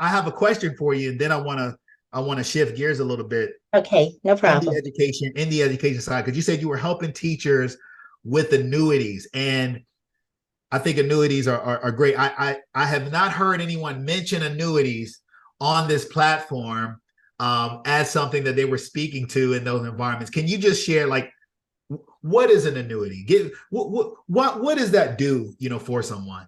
I have a question for you, and then I want to shift gears a little bit Okay, no in the problem. education side, because you said you were helping teachers with annuities, and I think annuities are great. I have not heard anyone mention annuities on this platform as something that they were speaking to in those environments. Can you just share, like, what is an annuity? What does that do, for someone?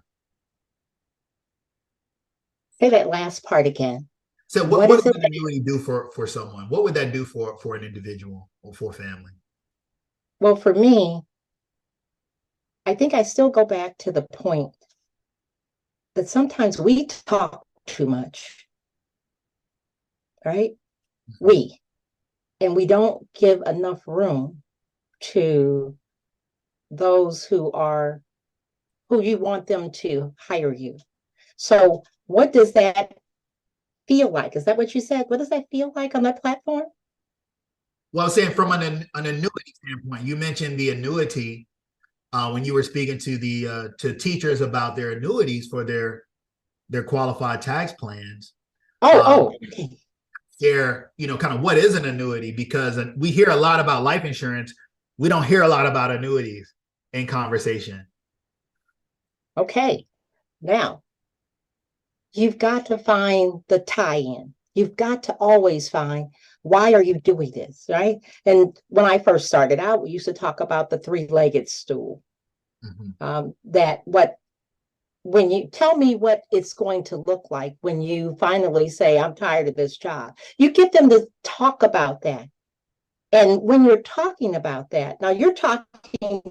Say that last part again. So what What what is does it? an annuity do for someone? What would that do for an individual or for a family? Well, for me, I think I still go back to the point that sometimes we talk too much, right? We, and we don't give enough room to those who you want them to hire you. So, what does that feel like? Is that what you said? What does that feel like on that platform? Well, saying from an annuity standpoint, you mentioned the annuity when you were speaking to the to teachers about their annuities for their qualified tax plans. Oh, Um, oh, okay. Share, kind of what is an annuity, because we hear a lot about life insurance. We don't hear a lot about annuities in conversation. Okay. Now, you've got to find the tie-in. You've got to always find, why are you doing this, right? And when I first started out, we used to talk about the three-legged stool. Mhm. That what when you tell me what it's going to look like when you finally say, I'm tired of this job, you get them to talk about that. And when you're talking about that, now you're talking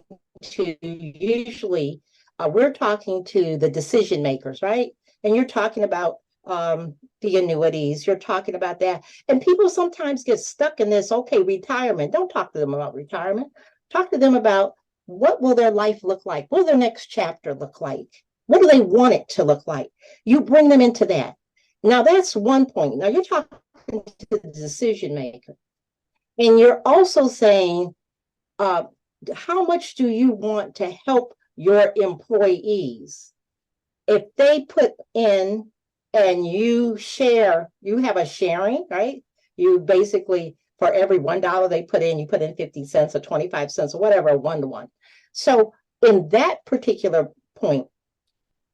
to usually, we're talking to the decision makers, right? And you're talking about the annuities, you're talking about that. And people sometimes get stuck in this, okay, retirement. Don't talk to them about retirement. Talk to them about, what will their life look like? What will their next chapter look like? What do they want it to look like? You bring them into that. Now, that's one point. Now, you're talking to the decision maker. And you're also saying, uh, how much do you want to help your employees? If they put in and you share, you have a sharing, right? You basically, for every $1 they put in, you put in 50 cents or 25 cents or whatever, 1 to 1. So, in that particular point,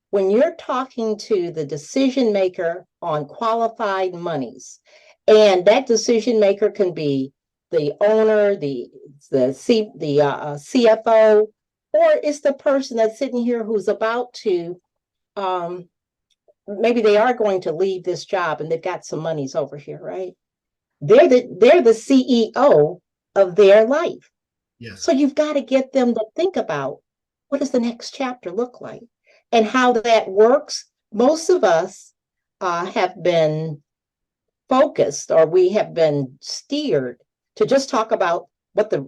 when you're talking to the decision maker on qualified monies, and that decision maker can be the owner, the CFO, or it's the person that's sitting here who's about to, um, maybe they are going to leave this job and they've got some monies over here, right? They're the CEO of their life. So Yes. you've got to get them to think about, what does the next chapter look like and how that works. Most of us have been focused, or we have been steered to just talk about what the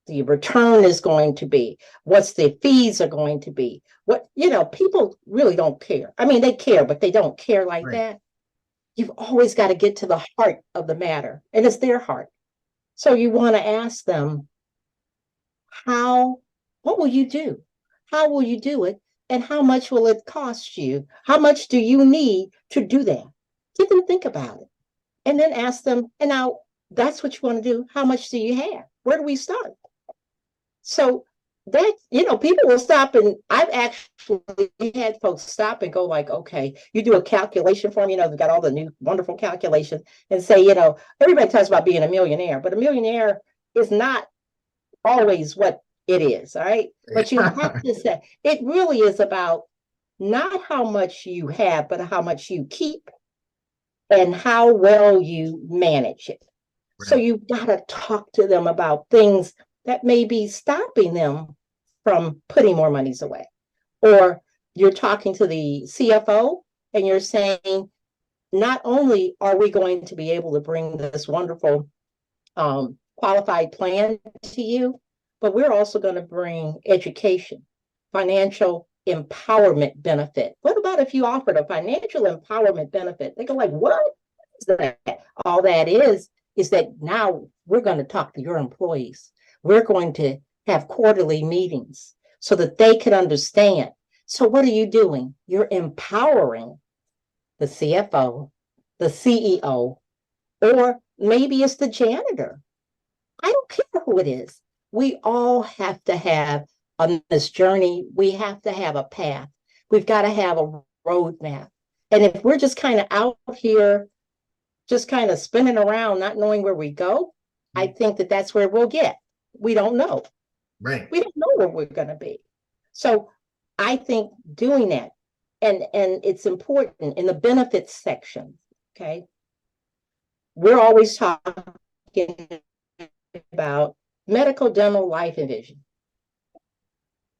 return is going to be, what's the fees are going to be. People really don't care. I mean, they care, but they don't care like Right. that. You've always got to get to the heart of the matter, and it's their heart. So you want to ask them, how, what will you do? How will you do it? And how much will it cost you? How much do you need to do that? Get them to think about it. And then ask them, and now that's what you want to do. How much do you have? Where do we start? So that, people will stop, and I've actually had folks stop and go like, okay, you do a calculation for me, they've got all the new wonderful calculations, and say, everybody talks about being a millionaire, but a millionaire is not always what it is, all right? But you have to say, it really is about not how much you have, but how much you keep and how well you manage it. So Right. you've got to talk to them about things that may be stopping them from putting more monies away. Or you're talking to the CFO and you're saying, not only are we going to be able to bring this wonderful qualified plan to you, but we're also going to bring education, financial empowerment benefit. What about if you offered a financial empowerment benefit? They go like, what is that? All that is that now we're going to talk to your employees. We're going to have quarterly meetings so that they can understand. So what are you doing? You're empowering the CFO, the CEO, or maybe it's the janitor. I don't care who it is. We all have to have on this journey, we have to have a path. We've got to have a roadmap. And if we're just kind of out here, just kind of spinning around, not knowing where we go, I think that that's where we'll get. We don't know. Right. We don't know where we're going to be. So I think doing that, and it's important in the benefits section, okay? We're always talking about medical, dental, life, and vision.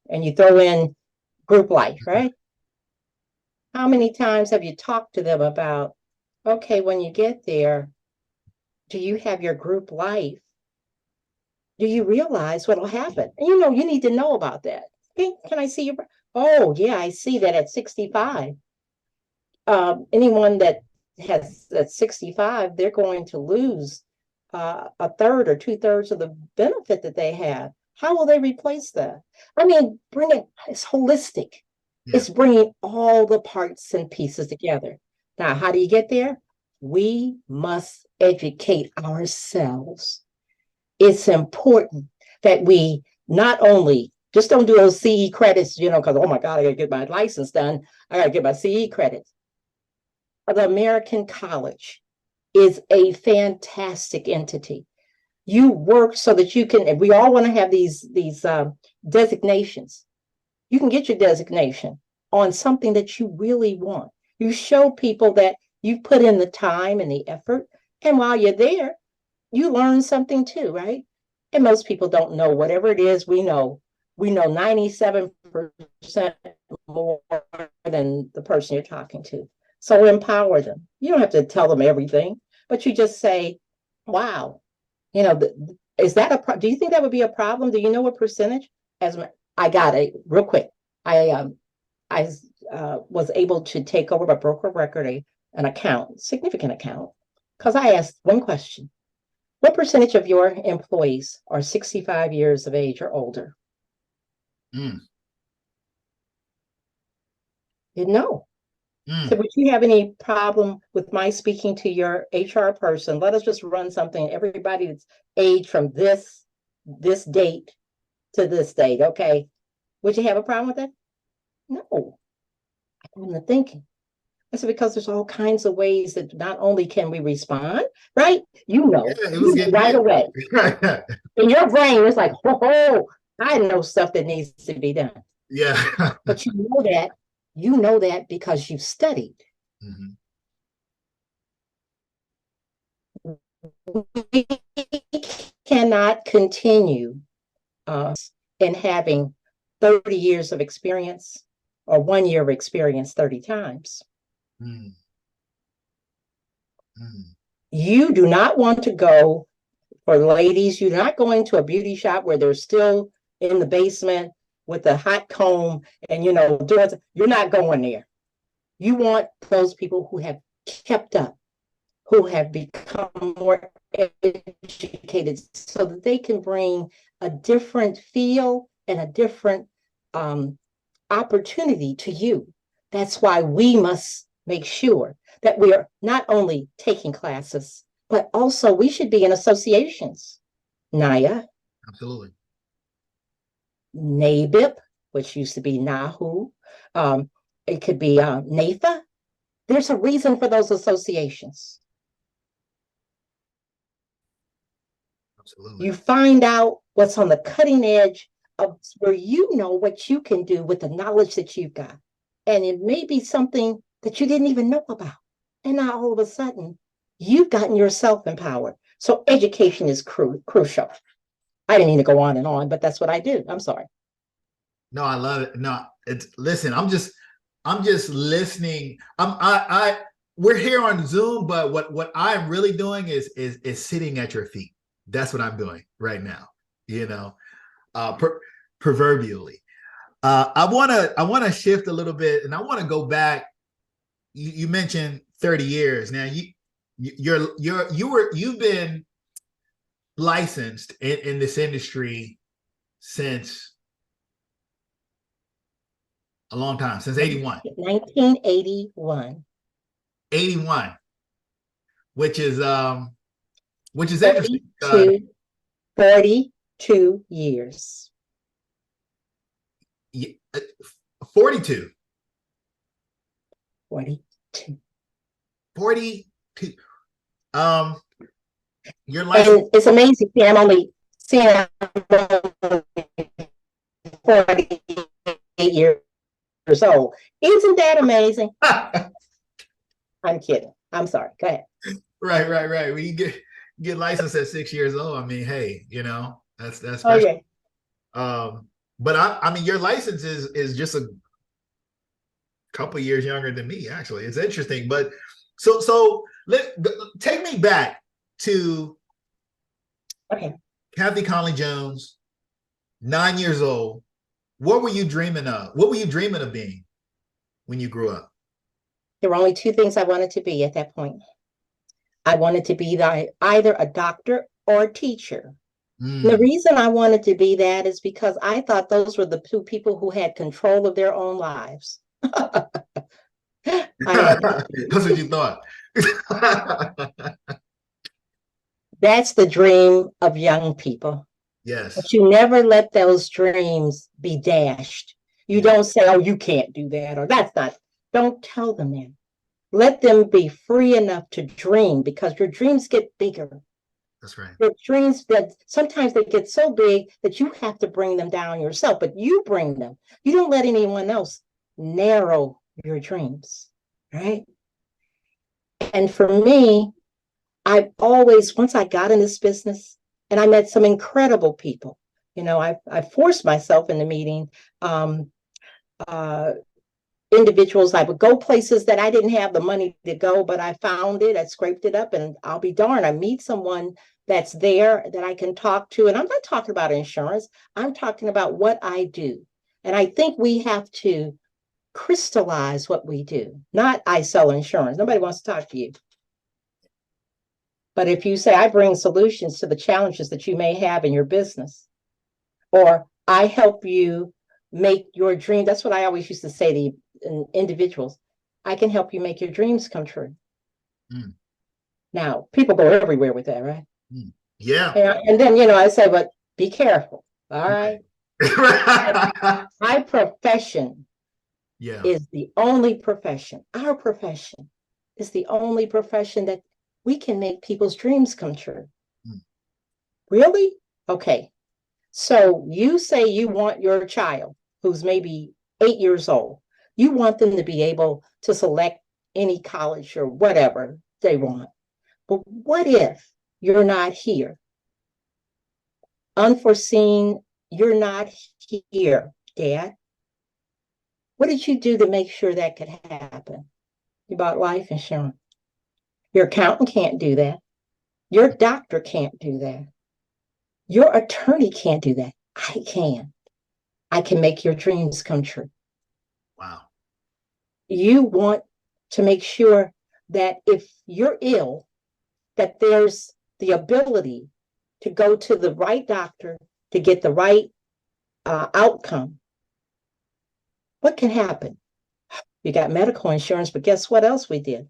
And you throw in group life, right? How many times have you talked to them about, okay, when you get there, do you have your group life? Do you realize what'll happen? And you need to know about that. Okay, can I see your? Oh, yeah, I see that at 65. Anyone that has at 65, they're going to lose a third or 2/3 of the benefit that they have. How will they replace that? I mean, it's holistic. Yeah. It's bringing all the parts and pieces together. Now, how do you get there? We must educate ourselves. It's important that we not only just don't do those CE credits, because, oh my God, I got to get my license done. I got to get my CE credits. The American College is a fantastic entity. You work so that you can, and we all want to have these designations. You can get your designation on something that you really want. You show people that you put in the time and the effort, and while you're there, you learn something too, right? And most people don't know whatever it is we know. We know 97% more than the person you're talking to. So empower them. You don't have to tell them everything, but you just say, wow, is that do you think that would be a problem? Do you know what percentage? I got it real quick. I was able to take over a broker record, an account, significant account, because I asked one question. What percentage of your employees are 65 years of age or older? You know. So would you have any problem with my speaking to your HR person? Let us just run something. Everybody that's aged from this date to this date, okay? Would you have a problem with that? No. I'm thinking. I said, because there's all kinds of ways that not only can we respond, right? Yeah, it was right away. In your brain, it's like, oh, I know stuff that needs to be done. Yeah. But you know that because you've studied. Mm-hmm. We cannot continue in having 30 years of experience or 1 year of experience 30 times. You do not want to go, for ladies, you're not going to a beauty shop where they're still in the basement with a hot comb and, you're not going there. You want those people who have kept up, who have become more educated so that they can bring a different feel and a different opportunity to you. That's why we must make sure that we are not only taking classes, but also we should be in associations. NIA. Absolutely. NABIP, which used to be NAHU. It could be NAFA. There's a reason for those associations. Absolutely. You find out what's on the cutting edge of where you know what you can do with the knowledge that you've got. And it may be something that you didn't even know about. And now all of a sudden, you've gotten yourself empowered. So education is crucial. I didn't mean to go on and on, but that's what I do. I'm sorry. No, I love it. No, listen, I'm just listening. We're here on Zoom, but what I'm really doing is sitting at your feet. That's what I'm doing right now, proverbially. I want to shift a little bit, and I want to go back. You mentioned 30 years. Now you've been licensed in this industry since A long time, since 81. 1981. 81, which is interesting. 42 years. 42. 42. 42. Your license. And it's amazing. See, I'm only seeing 48 years old. Isn't that amazing? I'm kidding. I'm sorry. Go ahead. Right. When you get licensed at 6 years old, I mean, hey, that's special. Okay. But I mean, your license is just a couple years younger than me. Actually, it's interesting. But so take me back to Kathy Conley-Jones, 9 years old. What were you dreaming of? What were you dreaming of being when you grew up? There were only two things I wanted to be at that point. I wanted to be either a doctor or a teacher. The reason I wanted to be that is because I thought those were the two people who had control of their own lives. That's what you thought. That's the dream of young people. Yes. But you never let those dreams be dashed. You don't say, oh, you can't do that, or that's not. Don't tell them that. Let them be free enough to dream, because your dreams get bigger. That's right. Your dreams, that sometimes they get so big that you have to bring them down yourself, but you bring them. You don't let anyone else narrow your dreams, right? And for me, I've always, once I got in this business and I met some incredible people, I forced myself into meeting individuals. I would go places that I didn't have the money to go, but I found it, I scraped it up, and I'll be darned, I meet someone that's there that I can talk to. And I'm not talking about insurance. I'm talking about what I do. And I think we have to crystallize what we do. Not I sell insurance. Nobody wants to talk to you. But if you say, I bring solutions to the challenges that you may have in your business, or I help you make your dream. That's what I always used to say to individuals. I can help you make your dreams come true. Now, people go everywhere with that, right? Yeah. And then, I say, but be careful. All right. My profession is the only profession. Our profession is the only profession that we can make people's dreams come true. Really? Okay. So you say you want your child, who's maybe 8 years old, you want them to be able to select any college or whatever they want. But what if you're not here? Unforeseen, you're not here, Dad. What did you do to make sure that could happen? You bought life insurance. Your accountant can't do that. Your doctor can't do that. Your attorney can't do that. I can. I can make your dreams come true. Wow. You want to make sure that if you're ill, that there's the ability to go to the right doctor to get the right outcome. What can happen? You got medical insurance, but guess what else we did?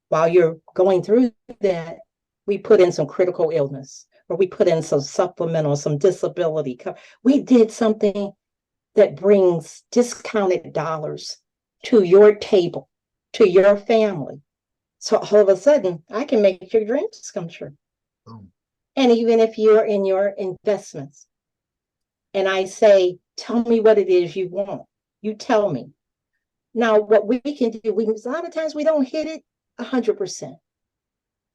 While you're going through that, we put in some critical illness, or we put in some supplemental, some disability. We did something that brings discounted dollars to your table, to your family. So all of a sudden, I can make your dreams come true. And even if you're in your investments, and I say, tell me what it is you want, you tell me. Now, what we can do, a lot of times we don't hit it 100%,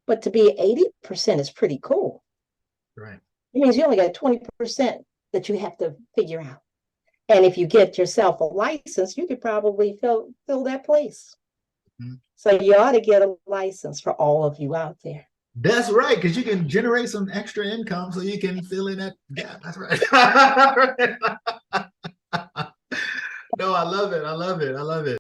but to be 80% is pretty cool. Right. It means you only got 20% that you have to figure out. And if you get yourself a license, you could probably fill that place. So you ought to get a license for all of you out there. That's right, because you can generate some extra income so you can fill in that gap. That's right. No, I love it.